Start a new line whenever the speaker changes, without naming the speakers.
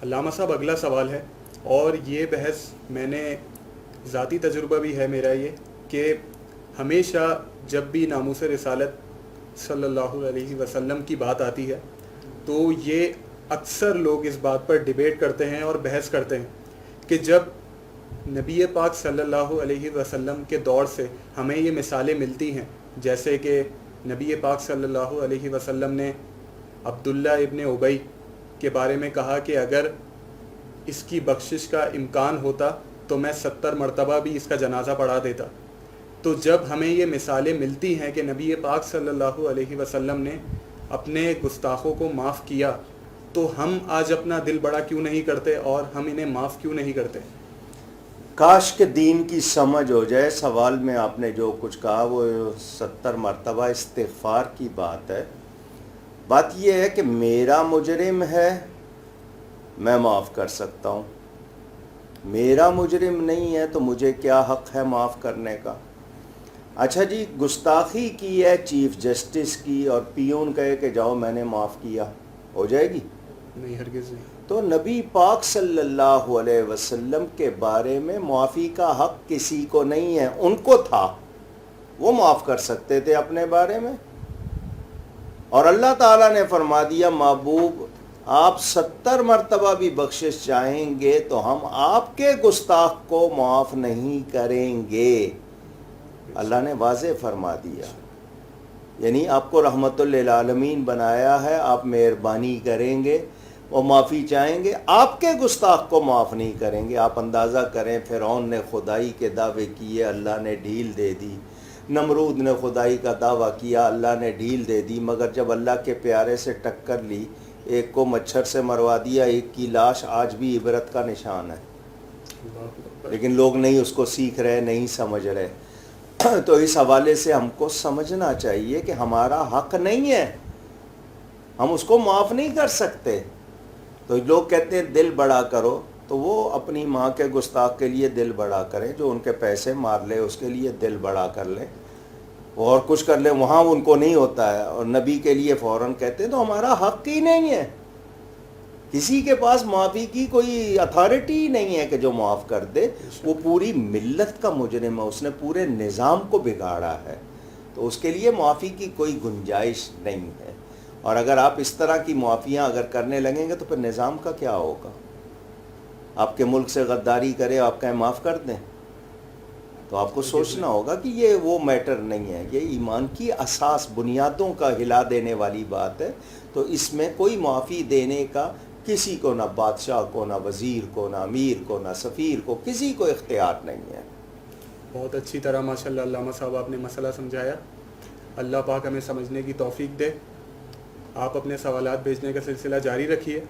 علامہ صاحب اگلا سوال ہے، اور یہ بحث میں نے ذاتی تجربہ بھی ہے میرا یہ، کہ ہمیشہ جب بھی ناموس رسالت صلی اللہ علیہ وسلم کی بات آتی ہے تو یہ اکثر لوگ اس بات پر ڈیبیٹ کرتے ہیں اور بحث کرتے ہیں کہ جب نبی پاک صلی اللہ علیہ وسلم کے دور سے ہمیں یہ مثالیں ملتی ہیں، جیسے کہ نبی پاک صلی اللہ علیہ وسلم نے عبداللہ ابن ابی کے بارے میں کہا کہ اگر اس کی بخشش کا امکان ہوتا تو میں 70 مرتبہ بھی اس کا جنازہ پڑھا دیتا. تو جب ہمیں یہ مثالیں ملتی ہیں کہ نبی پاک صلی اللہ علیہ وسلم نے اپنے گستاخوں کو معاف کیا، تو ہم آج اپنا دل بڑا کیوں نہیں کرتے اور ہم انہیں معاف کیوں نہیں کرتے؟
کاش کے دین کی سمجھ ہو جائے. سوال میں آپ نے جو کچھ کہا وہ 70 مرتبہ استغفار کی بات ہے. بات یہ ہے کہ میرا مجرم ہے، میں معاف کر سکتا ہوں. میرا مجرم نہیں ہے تو مجھے کیا حق ہے معاف کرنے کا؟ اچھا جی، گستاخی کی ہے چیف جسٹس کی اور پیون کہے کہ جاؤ میں نے معاف کیا، ہو جائے گی؟
نہیں، ہرگز نہیں.
تو نبی پاک صلی اللہ علیہ وسلم کے بارے میں معافی کا حق کسی کو نہیں ہے. ان کو تھا، وہ معاف کر سکتے تھے اپنے بارے میں. اور اللہ تعالیٰ نے فرما دیا محبوب آپ 70 مرتبہ بھی بخشش چاہیں گے تو ہم آپ کے گستاخ کو معاف نہیں کریں گے. اللہ نے واضح فرما دیا. یعنی آپ کو رحمت للعالمین بنایا ہے، آپ مہربانی کریں گے، وہ معافی چاہیں گے، آپ کے گستاخ کو معاف نہیں کریں گے. آپ اندازہ کریں فرعون نے خدائی کے دعوے کیے، اللہ نے ڈھیل دے دی. نمرود نے خدائی کا دعویٰ کیا، اللہ نے ڈھیل دے دی. مگر جب اللہ کے پیارے سے ٹکر لی، ایک کو مچھر سے مروا دیا، ایک کی لاش آج بھی عبرت کا نشان ہے. لیکن لوگ نہیں اس کو سیکھ رہے، نہیں سمجھ رہے. تو اس حوالے سے ہم کو سمجھنا چاہیے کہ ہمارا حق نہیں ہے، ہم اس کو معاف نہیں کر سکتے. تو لوگ کہتے ہیں دل بڑا کرو، تو وہ اپنی ماں کے گستاخ کے لیے دل بڑا کریں، جو ان کے پیسے مار لے اس کے لیے دل بڑا کر لیں، اور کچھ کر لیں، وہاں ان کو نہیں ہوتا ہے. اور نبی کے لیے فوراً کہتے ہیں تو ہمارا حق ہی نہیں ہے. کسی کے پاس معافی کی کوئی اتھارٹی ہی نہیں ہے کہ جو معاف کر دے. وہ پوری ملت کا مجرم ہے، اس نے پورے نظام کو بگاڑا ہے، تو اس کے لیے معافی کی کوئی گنجائش نہیں ہے. اور اگر آپ اس طرح کی معافیاں اگر کرنے لگیں گے تو پھر نظام کا کیا ہوگا؟ آپ کے ملک سے غداری کرے، آپ کہیں معاف کر دیں، تو آپ کو سوچنا ہوگا کہ یہ وہ میٹر نہیں ہے. یہ ایمان کی اساس بنیادوں کا ہلا دینے والی بات ہے. تو اس میں کوئی معافی دینے کا کسی کو، نہ بادشاہ کو، نہ وزیر کو، نہ امیر کو، نہ سفیر کو، کسی کو اختیار نہیں ہے.
بہت اچھی طرح ماشاءاللہ علامہ صاحب آپ نے مسئلہ سمجھایا. اللہ پاک ہمیں سمجھنے کی توفیق دے. آپ اپنے سوالات بھیجنے کا سلسلہ جاری رکھیے.